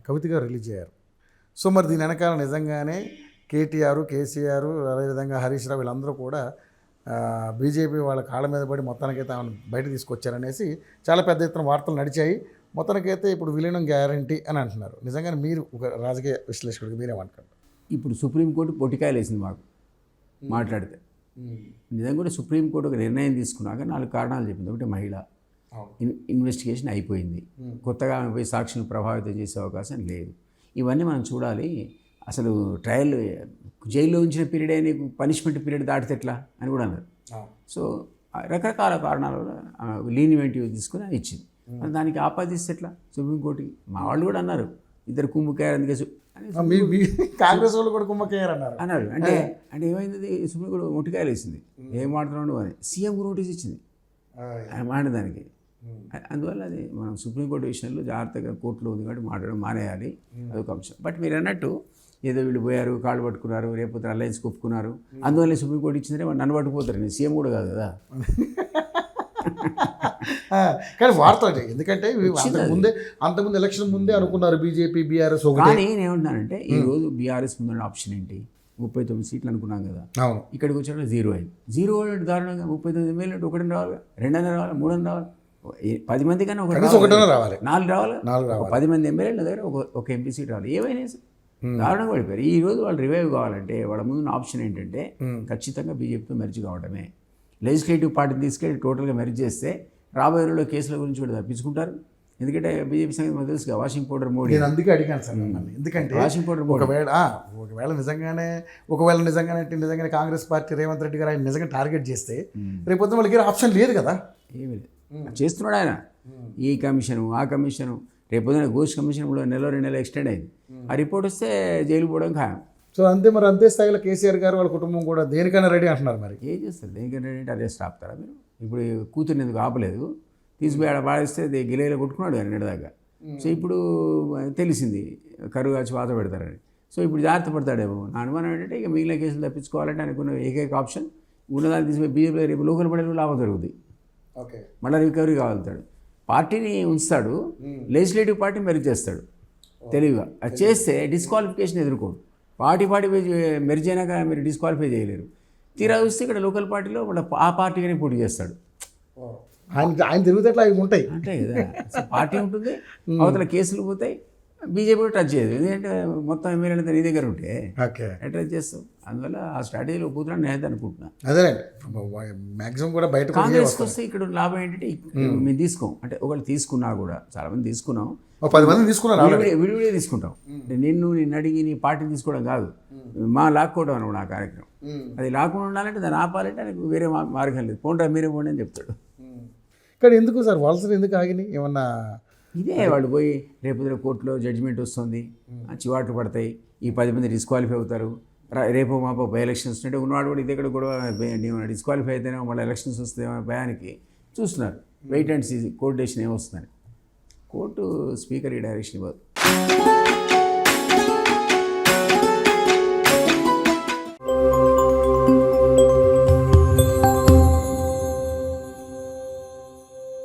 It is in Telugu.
కవిత గారు రిలీజ్ అయ్యారు. సో మరి దీని వెనకాల నిజంగానే కేటీఆర్, కేసీఆర్, అదేవిధంగా హరీష్ రావు వీళ్ళందరూ కూడా బీజేపీ వాళ్ళ కాళ్ళ మీద పడి మొత్తానికైతే ఆమెను బయట తీసుకొచ్చారనేసి చాలా పెద్ద ఎత్తున వార్తలు నడిచాయి. మొత్తానికైతే ఇప్పుడు విలీనం గ్యారంటీ అని అంటున్నారు. నిజంగానే మీరు ఒక రాజకీయ విశ్లేషకుడికి మీరేమంటారు? ఇప్పుడు సుప్రీంకోర్టు పొట్టికాయలు వేసింది మాకు మాట్లాడితే. నిజంగా కూడా సుప్రీంకోర్టు ఒక నిర్ణయం తీసుకున్నాక 4 కారణాలు చెప్పింది. ఒకటి, మహిళ ఇన్వెస్టిగేషన్ అయిపోయింది, కొత్తగా ఆమె పోయి సాక్షులను ప్రభావితం చేసే అవకాశం లేదు. ఇవన్నీ మనం చూడాలి. అసలు ట్రయల్ జైల్లో ఉంచిన పీరియడే నీకు పనిష్మెంట్ పీరియడ్ దాటితే ఎట్లా అని కూడా అన్నారు. సో రకరకాల కారణాల వల్ల లీనివెంటివ్ తీసుకుని ఇచ్చింది. దానికి ఆపాదిస్తే ఎట్లా సుప్రీంకోర్టుకి? మా వాళ్ళు కూడా అన్నారు, ఇద్దరు కుమ్ముకారు అందుకే కాంగ్రెస్ వాళ్ళు కూడా కుమ్మక్కయ్యారు అన్నారు. అంటే ఏమైంది, సుప్రీంకోర్టు మొట్టికాయలు వేసింది. ఏం మాట్లాడుతున్నాడు అని సీఎం నోటీస్ ఇచ్చింది ఆయన మాట్లాడడానికి. అందువల్ల అది మనం సుప్రీంకోర్టు విషయంలో జాగ్రత్తగా కోర్టులో ఉంది కాబట్టి మాట్లాడడం మానేయాలి. అదొక అంశం. బట్ మీరు అన్నట్టు ఏదో వీళ్ళు పోయారు, కాళ్ళు పట్టుకున్నారు, రేపు అలయన్స్ ఒప్పుకున్నారు, అందువల్ల సుప్రీంకోర్టు ఇచ్చిందంటే నన్ను పట్టుకుపోతారు. నేను సీఎం కూడా కాదు కదా. కానీ వార్త ఎందుకంటే అంతకుముందు ఎలక్షన్ ముందే అనుకున్నారు బీజేపీ, బీఆర్ఎస్. కానీ నేనేమంటున్నానంటే ఈరోజు బీఆర్ఎస్ ముందున్న ఆప్షన్ ఏంటి? 39 సీట్లు అనుకున్నాం కదా, ఇక్కడికి వచ్చాక 0 అయింది. 0 దారుణంగా 39 ఎమ్మెల్యే 1 రావాలి, 2 రావాలి, 3 రావాలి, 10 మంది కన్నా 1 రావాలి, 4 రావాలి, 10 మంది ఎమ్మెల్యేల దగ్గర ఒక ఎంపీ సీట్ రావాలి. ఏమైనా దారుణంగా పడిపోయారు. ఈ రోజు వాళ్ళు రివైవ్ కావాలంటే వాళ్ళ ముందున్న ఆప్షన్ ఏంటంటే ఖచ్చితంగా బీజేపీతో మెర్జ్ కావడమే. లెజిస్లేటివ్ పార్టీని తీసుకెళ్ళి టోటల్గా మెర్జ్ చేస్తే రాబోయే రోజుల్లో కేసుల గురించి కూడా తప్పించుకుంటారు. ఎందుకంటే బీజేపీ సంగతి మనకు తెలుసుగా, వాషింగ్ పౌడర్ మోడీ. నేను అందుకే అడిగాను సార్ మిమ్మల్ని. ఎందుకంటే వాషింగ్ పౌడర్ ఒకవేళ నిజంగానే కాంగ్రెస్ పార్టీ రేవంత్ రెడ్డి గారు ఆయన నిజంగా టార్గెట్ చేస్తే రేపు వాళ్ళకి ఆప్షన్ లేదు కదా. ఏమీ లేదు, చేస్తున్నాడు ఆయన. ఈ కమిషను, ఆ కమిషను, రేపొద్దున ఘోష్ కమిషన్ కూడా 1-2 నెలలు ఎక్స్టెండ్ అయింది. ఆ రిపోర్ట్ వస్తే జైలు పోవడం ఖాయం. సో అంతే స్థాయిలో కేసీఆర్ గారు వాళ్ళ కుటుంబం కూడా దేనికైనా రెడీ అంటున్నారు. మరి ఏం చేస్తారు? దేనికైనా రెడీ అంటే అరెస్ట్ ఆపుతారా మీరు? ఇప్పుడు కూతుర్ని ఎందుకు ఆపలేదు? తీసుకుపోయి ఆడ బాధిస్తే గిలేలో కొట్టుకున్నాడు ఆయన నిడదాకా. సో ఇప్పుడు తెలిసింది కరువు వచ్చి వాత పెడతారని. సో ఇప్పుడు జాగ్రత్త పడతాడేమో. నా అనుమానం ఏంటంటే ఇక మిగిలిన కేసులు తప్పించుకోవాలంటే అనుకున్న ఏకైక ఆప్షన్ ఉన్నదాన్ని తీసుకుపోయి బీజేపీ రేపు లోకల్ పడేలు లాభం జరుగుతుంది. ఓకే, మళ్ళీ రికవరీ కావాలతాడు. పార్టీని ఉంచుతాడు, లెజిస్లేటివ్ పార్టీ మెరుగు చేస్తాడు తెలివిగా. అది చేస్తే డిస్క్వాలిఫికేషన్ ఎదుర్కోడు. పార్టీ మెరుగు అయినాక మీరు డిస్క్వాలిఫై చేయలేరు. తీరా చూస్తే ఇక్కడ లోకల్ పార్టీలో వాళ్ళ ఆ పార్టీగానే పోటీ చేస్తాడు. ఆయన తిరుగుతేట్లా అవి ఉంటాయి అంటే కదా. పార్టీ ఉంటుంది, అవతల కేసులు పోతాయి, బీజేపీ కూడా టచ్ చేయదు. ఎందుకంటే మొత్తం ఎమ్మెల్యేలు నీ దగ్గర ఉంటే టచ్ చేస్తాం. అందువల్ల ఆ స్ట్రాటజీలో పోతున్నాను నేను అనుకుంటున్నాను. అదేనండి, మ్యాక్సిమం కూడా బయట కాంగ్రెస్కి వస్తే ఇక్కడ లాభం ఏంటంటే మేము తీసుకోం. అంటే ఒకళ్ళు తీసుకున్నా కూడా చాలామంది తీసుకున్నాం, 10 మంది తీసుకున్నారు, విడివిడిగా తీసుకుంటాం. నిన్ను అడిగి నీ పార్టీని తీసుకోవడం కాదు, మా లాక్కోవడం అనమాట ఆ కార్యక్రమం. అది లాక్కుండా ఉండాలంటే దాన్ని ఆపాలంటే ఆయనకు వేరే మార్గం లేదు. పోండా మీరే పోండి అని చెప్తాడు. కానీ ఎందుకు సార్ వలసలు ఎందుకు ఆగినాయి? ఏమన్నా ఇదే వాళ్ళు పోయి రేపు కోర్టులో జడ్జిమెంట్ వస్తుంది, చివాట్లు పడతాయి, ఈ 10 మంది డిస్క్వాలిఫై అవుతారు, రేపు మాపో బై ఎలక్షన్స్ అంటే ఉన్నవాడు కూడా ఇదే కూడా గొడవ డిస్క్వాలిఫై అయితేనే మళ్ళీ ఎలక్షన్స్ వస్తాయేమో భయానికి చూస్తున్నారు. Wait and see court decision ఏమొస్తుందని. కోర్టు స్పీకర్ ఈ డైరెక్షన్ ఇవ్వదు.